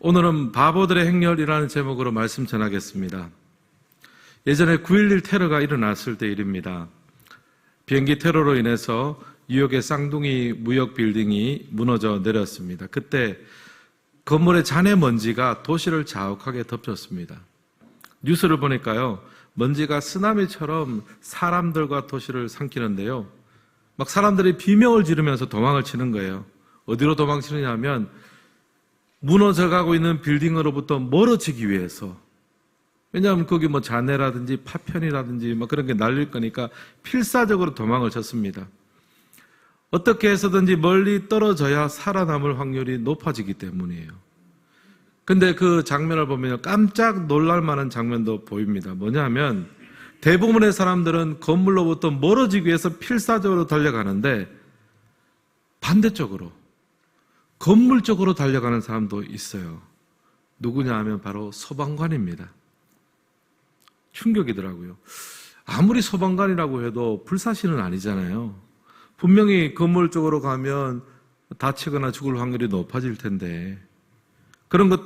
오늘은 바보들의 행렬이라는 제목으로 말씀 전하겠습니다. 예전에 9.11 테러가 일어났을 때 일입니다. 비행기 테러로 인해서 뉴욕의 쌍둥이 무역 빌딩이 무너져 내렸습니다. 그때 건물의 잔해 먼지가 도시를 자욱하게 덮쳤습니다. 뉴스를 보니까요, 먼지가 쓰나미처럼 사람들과 도시를 삼키는데요, 막 사람들이 비명을 지르면서 도망을 치는 거예요. 어디로 도망치느냐 하면 무너져가고 있는 빌딩으로부터 멀어지기 위해서. 왜냐하면 거기 잔해라든지 파편이라든지 그런 게 날릴 거니까 필사적으로 도망을 쳤습니다. 어떻게 해서든지 멀리 떨어져야 살아남을 확률이 높아지기 때문이에요. 근데 그 장면을 보면 깜짝 놀랄 만한 장면도 보입니다. 뭐냐면 대부분의 사람들은 건물로부터 멀어지기 위해서 필사적으로 달려가는데 반대쪽으로 건물 쪽으로 달려가는 사람도 있어요. 누구냐 하면 바로 소방관입니다. 충격이더라고요. 아무리 소방관이라고 해도 불사신은 아니잖아요. 분명히 건물 쪽으로 가면 다치거나 죽을 확률이 높아질 텐데 그런 것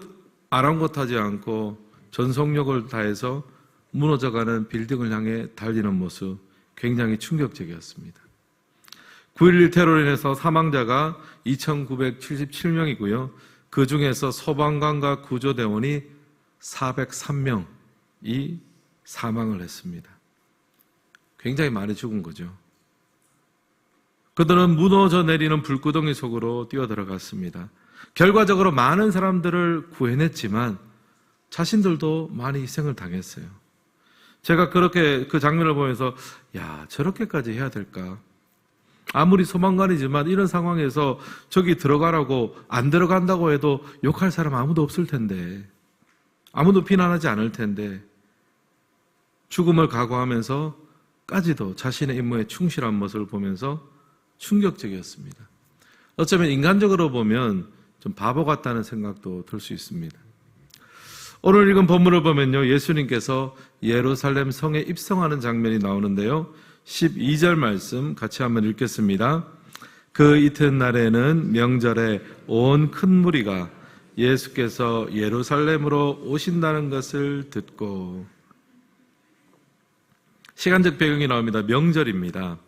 아랑곳하지 않고 전속력을 다해서 무너져가는 빌딩을 향해 달리는 모습 굉장히 충격적이었습니다. 9.11 테러로 인해서 사망자가 2,977명이고요. 그 중에서 소방관과 구조대원이 403명이 사망을 했습니다. 굉장히 많이 죽은 거죠. 그들은 무너져 내리는 불구덩이 속으로 뛰어들어갔습니다. 결과적으로 많은 사람들을 구해냈지만 자신들도 많이 희생을 당했어요. 제가 그렇게 그 장면을 보면서 저렇게까지 해야 될까? 아무리 소방관이지만 이런 상황에서 저기 들어가라고 안 들어간다고 해도 욕할 사람 아무도 없을 텐데, 아무도 비난하지 않을 텐데 죽음을 각오하면서까지도 자신의 임무에 충실한 모습을 보면서 충격적이었습니다. 어쩌면 인간적으로 보면 좀 바보 같다는 생각도 들 수 있습니다. 오늘 읽은 본문을 보면요, 예수님께서 예루살렘 성에 입성하는 장면이 나오는데요, 12절 말씀 같이 한번 읽겠습니다. 그 이튿날에는 명절에 온 큰 무리가 예수께서 예루살렘으로 오신다는 것을 듣고, 시간적 배경이 나옵니다. 명절입니다.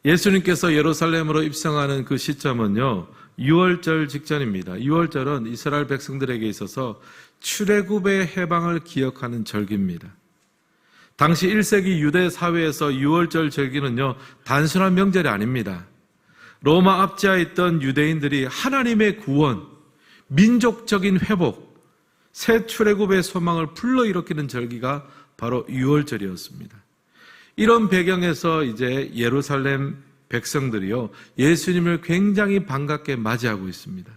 예수님께서 예루살렘으로 입성하는 그 시점은요, 유월절 직전입니다. 유월절은 이스라엘 백성들에게 있어서 출애굽의 해방을 기억하는 절기입니다. 당시 1세기 유대 사회에서 유월절 절기는요, 단순한 명절이 아닙니다. 로마 압제하에 있던 유대인들이 하나님의 구원, 민족적인 회복, 새 출애굽의 소망을 불러일으키는 절기가 바로 유월절이었습니다. 이런 배경에서 이제 예루살렘 백성들이요, 예수님을 굉장히 반갑게 맞이하고 있습니다.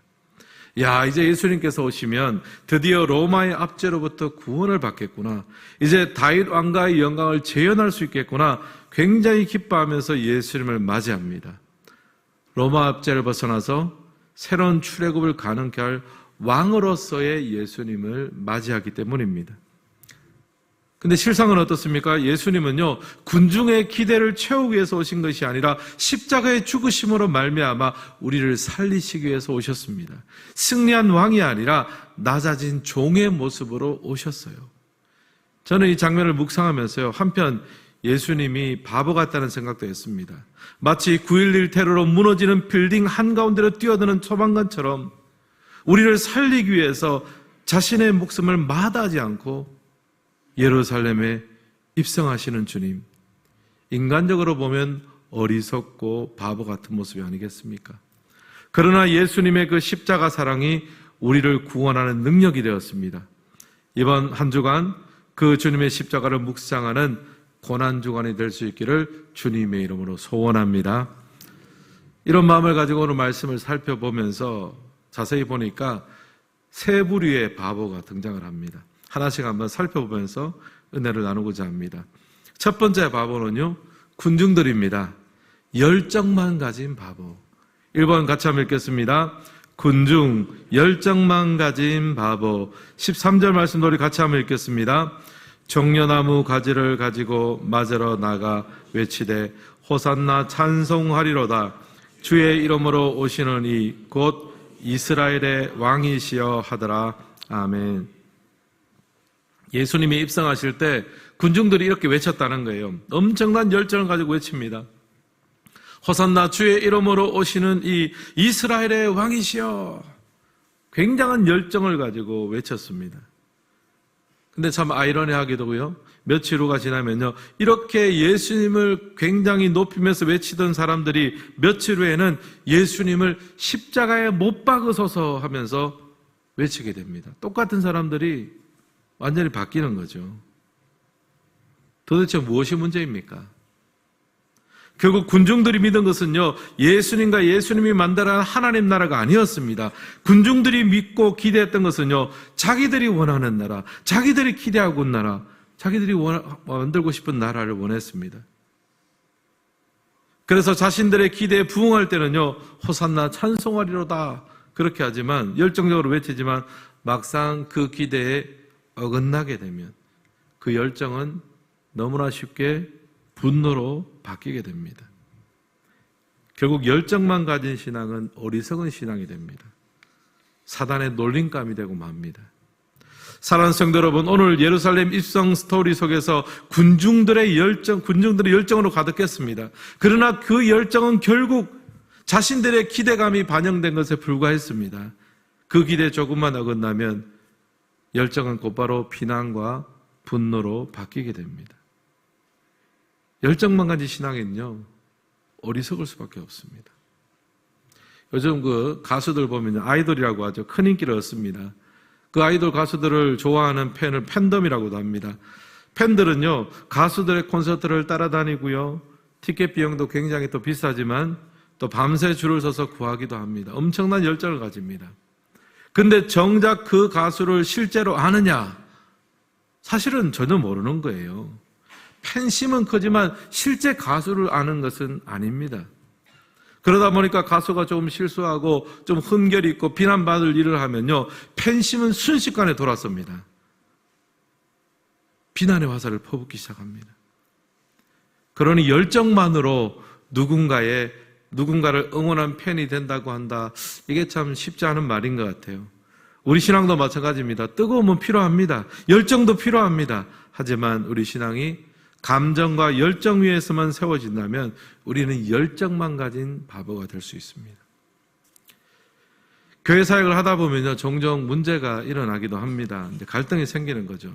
이제 예수님께서 오시면 드디어 로마의 압제로부터 구원을 받겠구나. 이제 다윗 왕가의 영광을 재현할 수 있겠구나. 굉장히 기뻐하면서 예수님을 맞이합니다. 로마 압제를 벗어나서 새로운 출애굽을 가능케 할 왕으로서의 예수님을 맞이하기 때문입니다. 근데 실상은 어떻습니까? 예수님은요, 군중의 기대를 채우기 위해서 오신 것이 아니라 십자가의 죽으심으로 말미암아 우리를 살리시기 위해서 오셨습니다. 승리한 왕이 아니라 낮아진 종의 모습으로 오셨어요. 저는 이 장면을 묵상하면서요, 한편 예수님이 바보 같다는 생각도 했습니다. 마치 9.11 테러로 무너지는 빌딩 한가운데로 뛰어드는 소방관처럼 우리를 살리기 위해서 자신의 목숨을 마다하지 않고 예루살렘에 입성하시는 주님, 인간적으로 보면 어리석고 바보 같은 모습이 아니겠습니까? 그러나 예수님의 그 십자가 사랑이 우리를 구원하는 능력이 되었습니다. 이번 한 주간 그 주님의 십자가를 묵상하는 고난주간이 될 수 있기를 주님의 이름으로 소원합니다. 이런 마음을 가지고 오늘 말씀을 살펴보면서 자세히 보니까 세 부류의 바보가 등장을 합니다. 하나씩 한번 살펴보면서 은혜를 나누고자 합니다. 첫 번째 바보는요, 군중들입니다. 열정만 가진 바보. 1번 같이 한번 읽겠습니다. 군중, 열정만 가진 바보. 13절 말씀도 우리 같이 한번 읽겠습니다. 종려나무 가지를 가지고 맞으러 나가 외치되 호산나 찬송하리로다. 주의 이름으로 오시는 이 곧 이스라엘의 왕이시여 하더라. 아멘. 예수님이 입성하실 때 군중들이 이렇게 외쳤다는 거예요. 엄청난 열정을 가지고 외칩니다. 호산나 주의 이름으로 오시는 이 이스라엘의 왕이시여. 굉장한 열정을 가지고 외쳤습니다. 근데 참 아이러니하게도요, 며칠 후가 지나면요, 이렇게 예수님을 굉장히 높이면서 외치던 사람들이 며칠 후에는 예수님을 십자가에 못 박으소서 하면서 외치게 됩니다. 똑같은 사람들이 완전히 바뀌는 거죠. 도대체 무엇이 문제입니까? 결국 군중들이 믿은 것은요, 예수님과 예수님이 만들어낸 하나님 나라가 아니었습니다. 군중들이 믿고 기대했던 것은요, 자기들이 원하는 나라, 자기들이 기대하고 있는 나라, 자기들이 만들고 싶은 나라를 원했습니다. 그래서 자신들의 기대에 부응할 때는요, 호산나 찬송하리로다 그렇게 하지만, 열정적으로 외치지만 막상 그 기대에 어긋나게 되면 그 열정은 너무나 쉽게 분노로 바뀌게 됩니다. 결국 열정만 가진 신앙은 어리석은 신앙이 됩니다. 사단의 놀림감이 되고 맙니다. 사랑하는 성도 여러분, 오늘 예루살렘 입성 스토리 속에서 군중들의 열정으로 가득했습니다. 그러나 그 열정은 결국 자신들의 기대감이 반영된 것에 불과했습니다. 그 기대에 조금만 어긋나면 열정은 곧바로 비난과 분노로 바뀌게 됩니다. 열정만 가진 신앙에는요, 어리석을 수밖에 없습니다. 요즘 그 가수들 보면 아이돌이라고 하죠. 큰 인기를 얻습니다. 그 아이돌 가수들을 좋아하는 팬을 팬덤이라고도 합니다. 팬들은요, 가수들의 콘서트를 따라다니고요, 티켓 비용도 굉장히 또 비싸지만 또 밤새 줄을 서서 구하기도 합니다. 엄청난 열정을 가집니다. 근데 정작 그 가수를 실제로 아느냐? 사실은 전혀 모르는 거예요. 팬심은 크지만 실제 가수를 아는 것은 아닙니다. 그러다 보니까 가수가 조금 실수하고 좀 흠결이 있고 비난받을 일을 하면요, 팬심은 순식간에 돌아섭니다. 비난의 화살을 퍼붓기 시작합니다. 그러니 열정만으로 누군가를 응원한 팬이 된다고 한다. 이게 참 쉽지 않은 말인 것 같아요. 우리 신앙도 마찬가지입니다. 뜨거움은 필요합니다. 열정도 필요합니다. 하지만 우리 신앙이 감정과 열정 위에서만 세워진다면 우리는 열정만 가진 바보가 될 수 있습니다. 교회 사역을 하다 보면요, 종종 문제가 일어나기도 합니다. 이제 갈등이 생기는 거죠.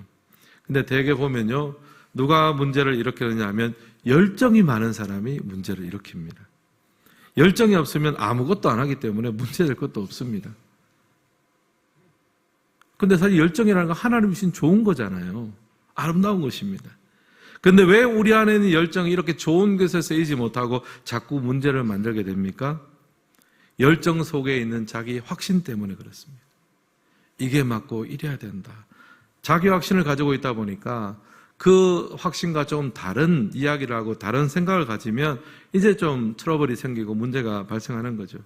근데 대개 보면요, 누가 문제를 일으키느냐 하면 열정이 많은 사람이 문제를 일으킵니다. 열정이 없으면 아무것도 안 하기 때문에 문제될 것도 없습니다. 근데 사실 열정이라는 건 하나님이 주신 좋은 거잖아요. 아름다운 것입니다. 근데 왜 우리 안에 있는 열정이 이렇게 좋은 것에 쓰이지 못하고 자꾸 문제를 만들게 됩니까? 열정 속에 있는 자기 확신 때문에 그렇습니다. 이게 맞고 이래야 된다. 자기 확신을 가지고 있다 보니까 그 확신과 좀 다른 이야기를 하고 다른 생각을 가지면 이제 좀 트러블이 생기고 문제가 발생하는 거죠.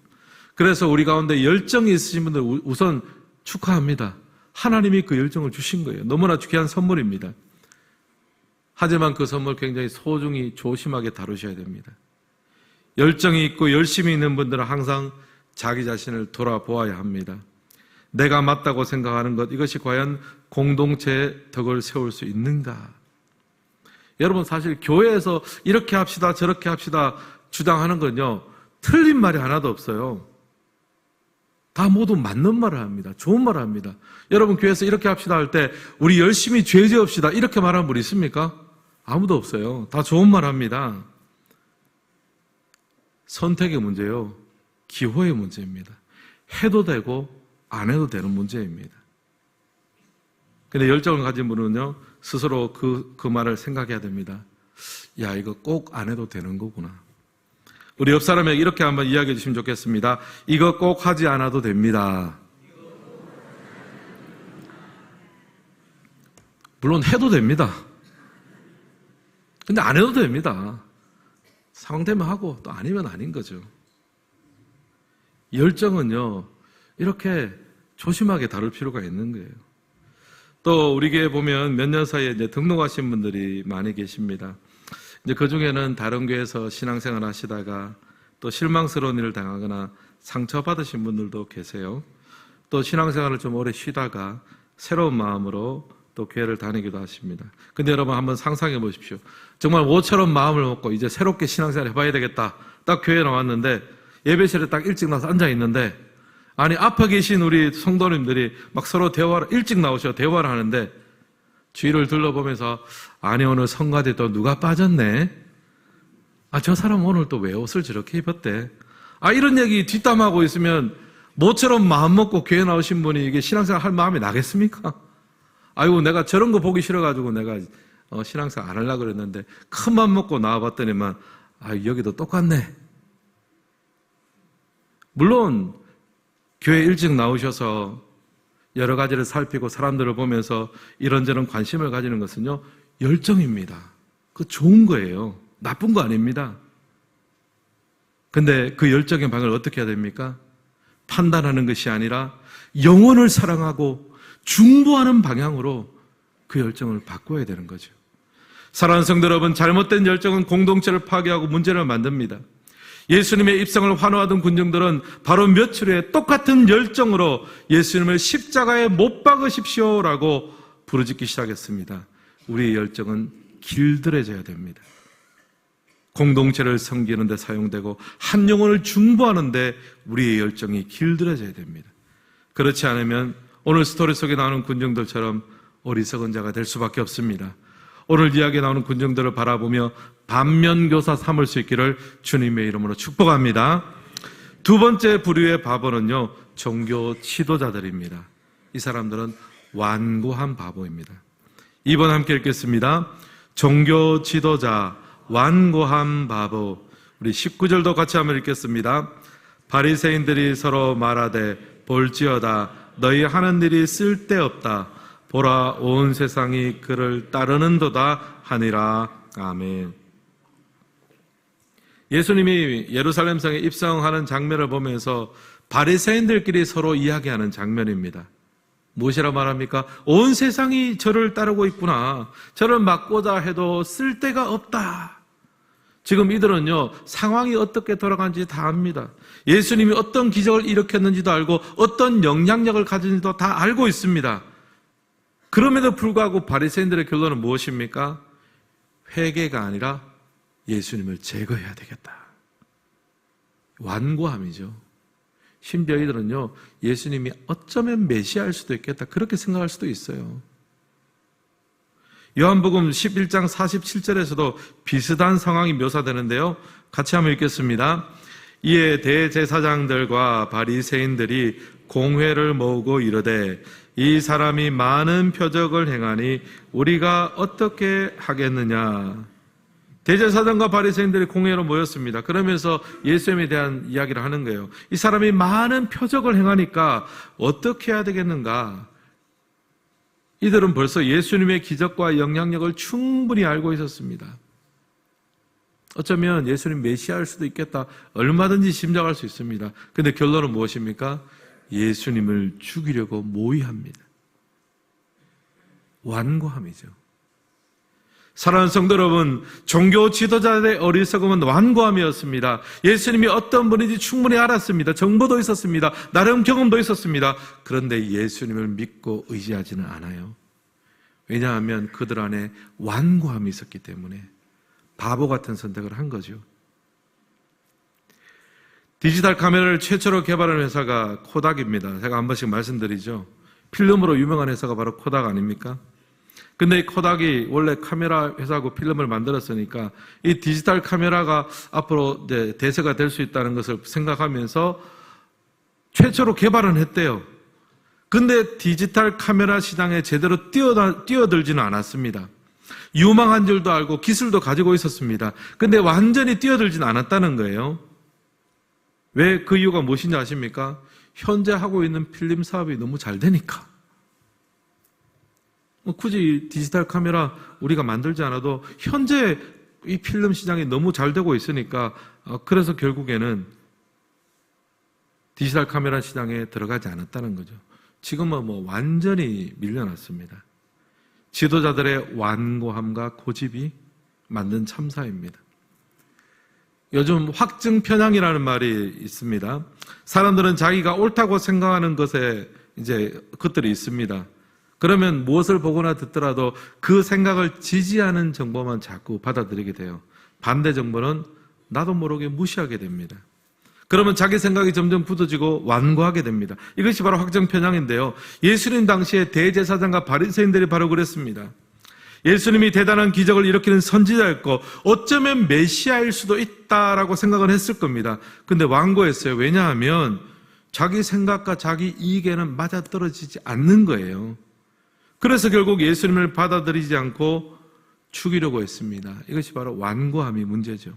그래서 우리 가운데 열정이 있으신 분들 우선 축하합니다. 하나님이 그 열정을 주신 거예요. 너무나 귀한 선물입니다. 하지만 그 선물 굉장히 소중히 조심하게 다루셔야 됩니다. 열정이 있고 열심히 있는 분들은 항상 자기 자신을 돌아보아야 합니다. 내가 맞다고 생각하는 것, 이것이 과연 공동체의 덕을 세울 수 있는가? 여러분, 사실 교회에서 이렇게 합시다 저렇게 합시다 주장하는 건요, 틀린 말이 하나도 없어요. 다 모두 맞는 말을 합니다. 좋은 말을 합니다. 여러분, 교회에서 이렇게 합시다 할 때 우리 열심히 죄 지읍시다 이렇게 말하는 분 있습니까? 아무도 없어요. 다 좋은 말 합니다. 선택의 문제요, 기호의 문제입니다. 해도 되고 안 해도 되는 문제입니다. 근데 열정을 가진 분은요, 스스로 그 말을 생각해야 됩니다. 야, 이거 꼭 안 해도 되는 거구나. 우리 옆 사람에게 이렇게 한번 이야기해 주시면 좋겠습니다. 이거 꼭 하지 않아도 됩니다. 물론 해도 됩니다. 근데 안 해도 됩니다. 상황되면 하고 또 아니면 아닌 거죠. 열정은요, 이렇게 조심하게 다룰 필요가 있는 거예요. 또 우리 교회 보면 몇 년 사이에 이제 등록하신 분들이 많이 계십니다. 이제 그 중에는 다른 교회에서 신앙생활 하시다가 또 실망스러운 일을 당하거나 상처받으신 분들도 계세요. 또 신앙생활을 좀 오래 쉬다가 새로운 마음으로 또 교회를 다니기도 하십니다. 근데 여러분 한번 상상해 보십시오. 정말 모처럼 마음을 먹고 이제 새롭게 신앙생활 해봐야 되겠다. 딱 교회에 나왔는데 예배실에 딱 일찍 나와서 앉아 있는데 아니 앞에 계신 우리 성도님들이 막 서로 대화를 일찍 나오셔 대화를 하는데 주위를 둘러보면서 아니 오늘 성가대 또 누가 빠졌네. 아 저 사람 오늘 또 왜 옷을 저렇게 입었대. 아 이런 얘기 뒷담하고 있으면 모처럼 마음 먹고 교회 나오신 분이 이게 신앙생활 할 마음이 나겠습니까? 아이고 내가 저런 거 보기 싫어가지고 내가 신앙생활 안 하려고 그랬는데 큰 맘 먹고 나와봤더니만 아 여기도 똑같네. 물론 교회 일찍 나오셔서 여러 가지를 살피고 사람들을 보면서 이런저런 관심을 가지는 것은요 열정입니다. 그거 좋은 거예요. 나쁜 거 아닙니다. 근데 그 열정의 방을 어떻게 해야 됩니까? 판단하는 것이 아니라 영혼을 사랑하고 중보하는 방향으로 그 열정을 바꿔야 되는 거죠. 사랑하는 성도 여러분, 잘못된 열정은 공동체를 파괴하고 문제를 만듭니다. 예수님의 입성을 환호하던 군중들은 바로 며칠 후에 똑같은 열정으로 예수님을 십자가에 못 박으십시오라고 부르짖기 시작했습니다. 우리의 열정은 길들여져야 됩니다. 공동체를 섬기는 데 사용되고 한 영혼을 중보하는 데 우리의 열정이 길들여져야 됩니다. 그렇지 않으면 오늘 스토리 속에 나오는 군중들처럼 어리석은 자가 될 수밖에 없습니다. 오늘 이야기에 나오는 군중들을 바라보며 반면교사 삼을 수 있기를 주님의 이름으로 축복합니다. 두 번째 부류의 바보는요, 종교 지도자들입니다. 이 사람들은 완고한 바보입니다. 2번 함께 읽겠습니다. 종교 지도자, 완고한 바보. 우리 19절도 같이 한번 읽겠습니다. 바리새인들이 서로 말하되 볼지어다 너희 하는 일이 쓸데없다. 보라 온 세상이 그를 따르는도다 하니라. 아멘. 예수님이 예루살렘 성에 입성하는 장면을 보면서 바리새인들끼리 서로 이야기하는 장면입니다. 무엇이라 말합니까? 온 세상이 저를 따르고 있구나. 저를 막고자 해도 쓸데가 없다. 지금 이들은요, 상황이 어떻게 돌아가는지 다 압니다. 예수님이 어떤 기적을 일으켰는지도 알고 어떤 영향력을 가진지도 다 알고 있습니다. 그럼에도 불구하고 바리새인들의 결론은 무엇입니까? 회개가 아니라 예수님을 제거해야 되겠다. 완고함이죠. 심지어 이들은요, 예수님이 어쩌면 메시아일 수도 있겠다. 그렇게 생각할 수도 있어요. 요한복음 11장 47절에서도 비슷한 상황이 묘사되는데요. 같이 한번 읽겠습니다. 이에 대제사장들과 바리새인들이 공회를 모으고 이르되 이 사람이 많은 표적을 행하니 우리가 어떻게 하겠느냐. 대제사장과 바리새인들이 공회로 모였습니다. 그러면서 예수님에 대한 이야기를 하는 거예요. 이 사람이 많은 표적을 행하니까 어떻게 해야 되겠는가. 이들은 벌써 예수님의 기적과 영향력을 충분히 알고 있었습니다. 어쩌면 예수님 메시아일 수도 있겠다. 얼마든지 짐작할 수 있습니다. 그런데 결론은 무엇입니까? 예수님을 죽이려고 모의합니다. 완고함이죠. 사랑하는 성도 여러분, 종교 지도자들의 어리석음은 완고함이었습니다. 예수님이 어떤 분인지 충분히 알았습니다. 정보도 있었습니다. 나름 경험도 있었습니다. 그런데 예수님을 믿고 의지하지는 않아요. 왜냐하면 그들 안에 완고함이 있었기 때문에 바보 같은 선택을 한 거죠. 디지털 카메라를 최초로 개발한 회사가 코닥입니다. 제가 한 번씩 말씀드리죠. 필름으로 유명한 회사가 바로 코닥 아닙니까? 근데 이 코닥이 원래 카메라 회사고 필름을 만들었으니까 이 디지털 카메라가 앞으로 대세가 될 수 있다는 것을 생각하면서 최초로 개발은 했대요. 근데 디지털 카메라 시장에 제대로 뛰어들지는 않았습니다. 유망한 줄도 알고 기술도 가지고 있었습니다. 근데 완전히 뛰어들지는 않았다는 거예요. 왜 그 이유가 무엇인지 아십니까? 현재 하고 있는 필름 사업이 너무 잘 되니까. 굳이 디지털 카메라 우리가 만들지 않아도 현재 이 필름 시장이 너무 잘 되고 있으니까 그래서 결국에는 디지털 카메라 시장에 들어가지 않았다는 거죠. 지금은 완전히 밀려났습니다. 지도자들의 완고함과 고집이 만든 참사입니다. 요즘 확증 편향이라는 말이 있습니다. 사람들은 자기가 옳다고 생각하는 것에 이제 것들이 있습니다. 그러면 무엇을 보거나 듣더라도 그 생각을 지지하는 정보만 자꾸 받아들이게 돼요. 반대 정보는 나도 모르게 무시하게 됩니다. 그러면 자기 생각이 점점 굳어지고 완고하게 됩니다. 이것이 바로 확증 편향인데요. 예수님 당시에 대제사장과 바리새인들이 바로 그랬습니다. 예수님이 대단한 기적을 일으키는 선지자였고 어쩌면 메시아일 수도 있다라고 생각을 했을 겁니다. 근데 완고했어요. 왜냐하면 자기 생각과 자기 이익에는 맞아떨어지지 않는 거예요. 그래서 결국 예수님을 받아들이지 않고 죽이려고 했습니다. 이것이 바로 완고함이 문제죠.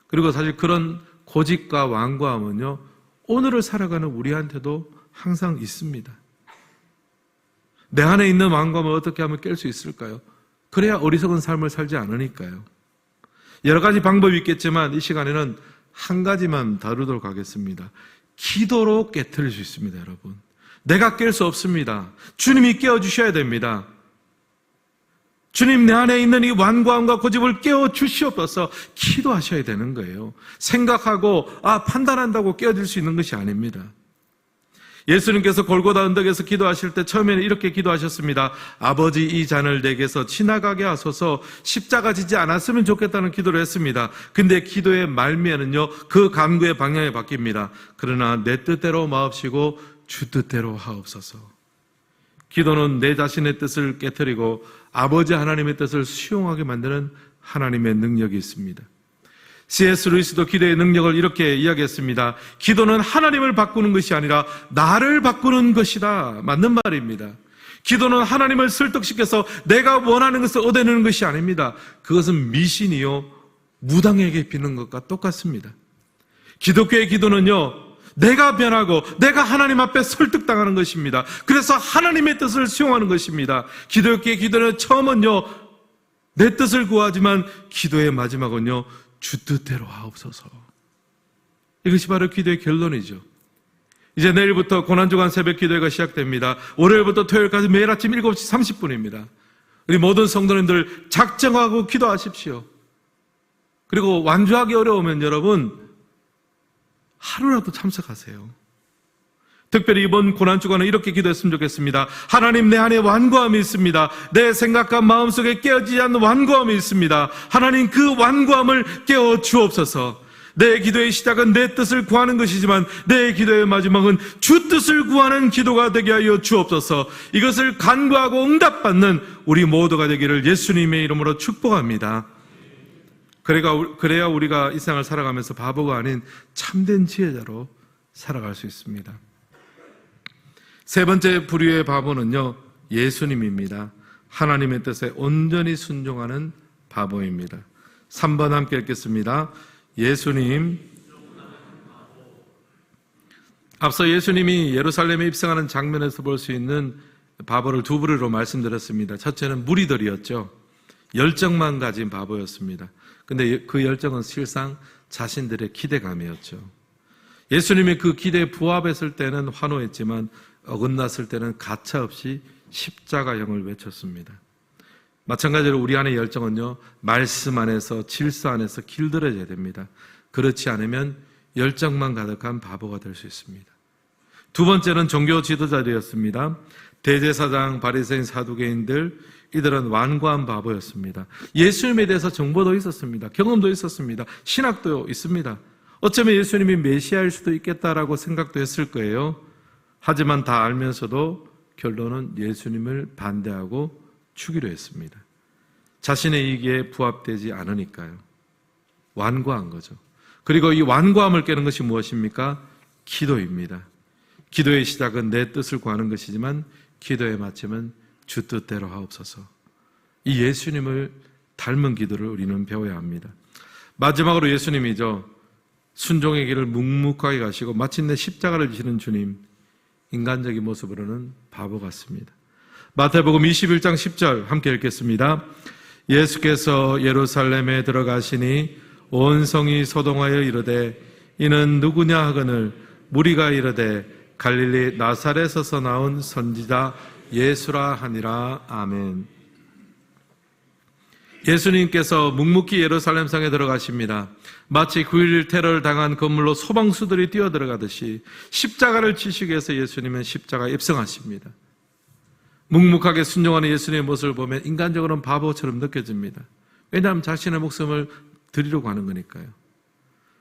그리고 사실 그런 고집과 완고함은요, 오늘을 살아가는 우리한테도 항상 있습니다. 내 안에 있는 완고함을 어떻게 하면 깰 수 있을까요? 그래야 어리석은 삶을 살지 않으니까요. 여러 가지 방법이 있겠지만 이 시간에는 한 가지만 다루도록 하겠습니다. 기도로 깨트릴 수 있습니다, 여러분. 내가 깰 수 없습니다. 주님이 깨워주셔야 됩니다. 주님, 내 안에 있는 이 완고함과 고집을 깨워주시옵소서. 기도하셔야 되는 거예요. 생각하고 판단한다고 깨어질 수 있는 것이 아닙니다. 예수님께서 골고다 언덕에서 기도하실 때 처음에는 이렇게 기도하셨습니다. 아버지, 이 잔을 내게서 지나가게 하소서. 십자가 지지 않았으면 좋겠다는 기도를 했습니다. 근데 기도의 말미에는요, 그 간구의 방향이 바뀝니다. 그러나 내 뜻대로 마옵시고 주 뜻대로 하옵소서. 기도는 내 자신의 뜻을 깨트리고 아버지 하나님의 뜻을 수용하게 만드는 하나님의 능력이 있습니다. C.S. 루이스도 기도의 능력을 이렇게 이야기했습니다. 기도는 하나님을 바꾸는 것이 아니라 나를 바꾸는 것이다. 맞는 말입니다. 기도는 하나님을 설득시켜서 내가 원하는 것을 얻어내는 것이 아닙니다. 그것은 미신이요, 무당에게 비는 것과 똑같습니다. 기독교의 기도는요, 내가 변하고 내가 하나님 앞에 설득당하는 것입니다. 그래서 하나님의 뜻을 수용하는 것입니다. 기독교의 기도는 처음은요, 내 뜻을 구하지만 기도의 마지막은요, 주 뜻대로 하옵소서. 이것이 바로 기도의 결론이죠. 이제 내일부터 고난주간 새벽 기도회가 시작됩니다. 월요일부터 토요일까지 매일 아침 7시 30분입니다. 우리 모든 성도님들 작정하고 기도하십시오. 그리고 완주하기 어려우면 여러분 하루라도 참석하세요. 특별히 이번 고난주간은 이렇게 기도했으면 좋겠습니다. 하나님, 내 안에 완고함이 있습니다. 내 생각과 마음속에 깨어지지 않는 완고함이 있습니다. 하나님, 그 완고함을 깨워 주옵소서. 내 기도의 시작은 내 뜻을 구하는 것이지만 내 기도의 마지막은 주 뜻을 구하는 기도가 되게 하여 주옵소서. 이것을 간구하고 응답받는 우리 모두가 되기를 예수님의 이름으로 축복합니다. 그래야 우리가 이 생을 살아가면서 바보가 아닌 참된 지혜자로 살아갈 수 있습니다. 세 번째 부류의 바보는요, 예수님입니다. 하나님의 뜻에 온전히 순종하는 바보입니다. 3번 함께 읽겠습니다. 예수님. 앞서 예수님이 예루살렘에 입성하는 장면에서 볼 수 있는 바보를 두 부류로 말씀드렸습니다. 첫째는 무리들이었죠. 열정만 가진 바보였습니다. 근데 그 열정은 실상 자신들의 기대감이었죠. 예수님이 그 기대에 부합했을 때는 환호했지만 어긋났을 때는 가차없이 십자가형을 외쳤습니다. 마찬가지로 우리 안의 열정은요, 말씀 안에서 질서 안에서 길들여져야 됩니다. 그렇지 않으면 열정만 가득한 바보가 될 수 있습니다. 두 번째는 종교 지도자들이었습니다. 대제사장, 바리새인, 사두개인들, 이들은 완고한 바보였습니다. 예수님에 대해서 정보도 있었습니다. 경험도 있었습니다. 신학도 있습니다. 어쩌면 예수님이 메시아일 수도 있겠다라고 생각도 했을 거예요. 하지만 다 알면서도 결론은 예수님을 반대하고 죽이려 했습니다. 자신의 이익에 부합되지 않으니까요. 완고한 거죠. 그리고 이 완고함을 깨는 것이 무엇입니까? 기도입니다. 기도의 시작은 내 뜻을 구하는 것이지만 기도의 마침은 주 뜻대로 하옵소서. 이 예수님을 닮은 기도를 우리는 배워야 합니다. 마지막으로 예수님이죠. 순종의 길을 묵묵하게 가시고 마침내 십자가를 지시는 주님, 인간적인 모습으로는 바보 같습니다. 마태복음 21장 10절 함께 읽겠습니다. 예수께서 예루살렘에 들어가시니 온 성이 소동하여 이르되 이는 누구냐 하거늘 무리가 이르되 갈릴리 나사렛에서 나온 선지자 예수라 하니라. 아멘. 예수님께서 묵묵히 예루살렘 성에 들어가십니다. 마치 9.11 테러를 당한 건물로 소방수들이 뛰어들어가듯이 십자가를 지시기 위해서 예수님은 십자가에 입성하십니다. 묵묵하게 순종하는 예수님의 모습을 보면 인간적으로는 바보처럼 느껴집니다. 왜냐하면 자신의 목숨을 드리려고 하는 거니까요.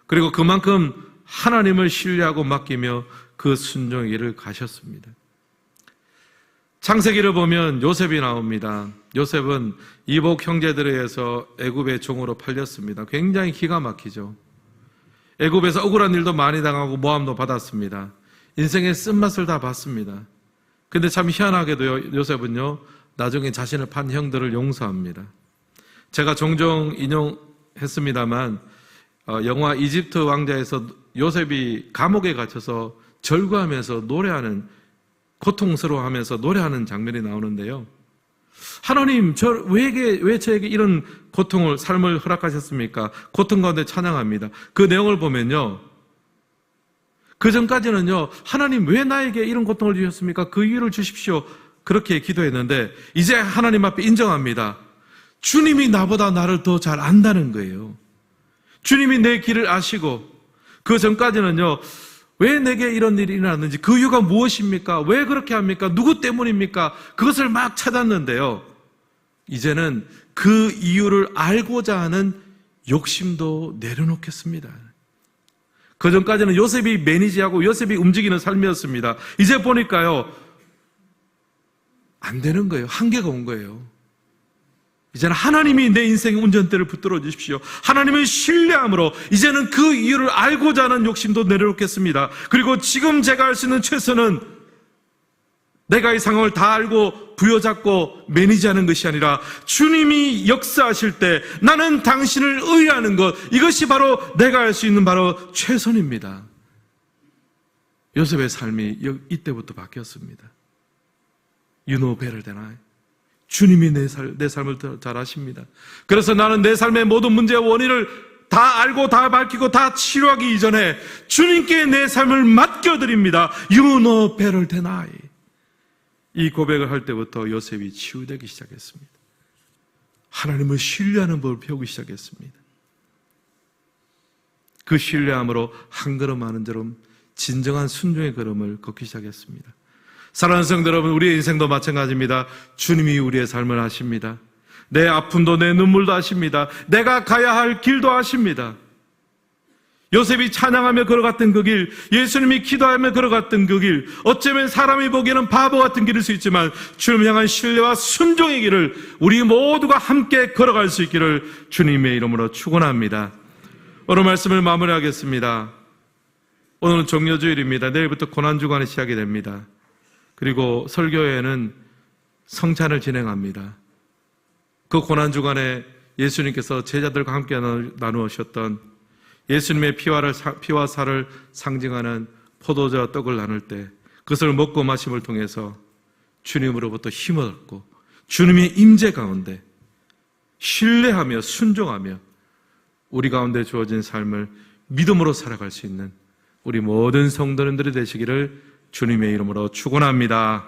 그리고 그만큼 하나님을 신뢰하고 맡기며 그 순종의 길을 가셨습니다. 창세기를 보면 요셉이 나옵니다. 요셉은 이복 형제들에 의해서 애굽의 종으로 팔렸습니다. 굉장히 기가 막히죠. 애굽에서 억울한 일도 많이 당하고 모함도 받았습니다. 인생의 쓴맛을 다 봤습니다. 근데 참 희한하게도 요셉은요, 나중에 자신을 판 형들을 용서합니다. 제가 종종 인용했습니다만 영화 이집트 왕자에서 요셉이 감옥에 갇혀서 절구하면서 노래하는, 고통스러워하면서 노래하는 장면이 나오는데요. 하나님, 왜 저에게 이런 고통을, 삶을 허락하셨습니까? 고통 가운데 찬양합니다. 그 내용을 보면요, 그 전까지는요, 하나님 왜 나에게 이런 고통을 주셨습니까? 그 이유를 주십시오. 그렇게 기도했는데 이제 하나님 앞에 인정합니다. 주님이 나보다 나를 더 잘 안다는 거예요. 주님이 내 길을 아시고, 그 전까지는요, 왜 내게 이런 일이 일어났는지, 그 이유가 무엇입니까? 왜 그렇게 합니까? 누구 때문입니까? 그것을 막 찾았는데요, 이제는 그 이유를 알고자 하는 욕심도 내려놓겠습니다. 그 전까지는 요셉이 매니지하고 요셉이 움직이는 삶이었습니다. 이제 보니까요, 안 되는 거예요. 한계가 온 거예요. 이제는 하나님이 내 인생의 운전대를 붙들어 주십시오. 하나님을 신뢰함으로 이제는 그 이유를 알고자 하는 욕심도 내려놓겠습니다. 그리고 지금 제가 할 수 있는 최선은 내가 이 상황을 다 알고 부여잡고 매니지하는 것이 아니라 주님이 역사하실 때 나는 당신을 의뢰하는 것, 이것이 바로 내가 할 수 있는 바로 최선입니다. 요셉의 삶이 이때부터 바뀌었습니다. You know better than I. 주님이 내 삶을 더 잘 아십니다. 그래서 나는 내 삶의 모든 문제와 원인을 다 알고 다 밝히고 다 치료하기 이전에 주님께 내 삶을 맡겨드립니다. You know better than I. 이 고백을 할 때부터 요셉이 치유되기 시작했습니다. 하나님을 신뢰하는 법을 배우기 시작했습니다. 그 신뢰함으로 한 걸음 하는 걸음 진정한 순종의 걸음을 걷기 시작했습니다. 사랑하는 성도 여러분, 우리의 인생도 마찬가지입니다. 주님이 우리의 삶을 아십니다. 내 아픔도 내 눈물도 아십니다. 내가 가야 할 길도 아십니다. 요셉이 찬양하며 걸어갔던 그 길, 예수님이 기도하며 걸어갔던 그 길, 어쩌면 사람이 보기에는 바보 같은 길일 수 있지만 주님을 향한 신뢰와 순종의 길을 우리 모두가 함께 걸어갈 수 있기를 주님의 이름으로 축원합니다. 오늘 말씀을 마무리하겠습니다. 오늘은 종료주일입니다. 내일부터 고난주간이 시작이 됩니다. 그리고 설교회에는 성찬을 진행합니다. 그 고난주간에 예수님께서 제자들과 함께 나누셨던 예수님의 피와 살을 상징하는 포도주와 떡을 나눌 때 그것을 먹고 마심을 통해서 주님으로부터 힘을 얻고 주님의 임재 가운데 신뢰하며 순종하며 우리 가운데 주어진 삶을 믿음으로 살아갈 수 있는 우리 모든 성도님들이 되시기를 주님의 이름으로 축원합니다.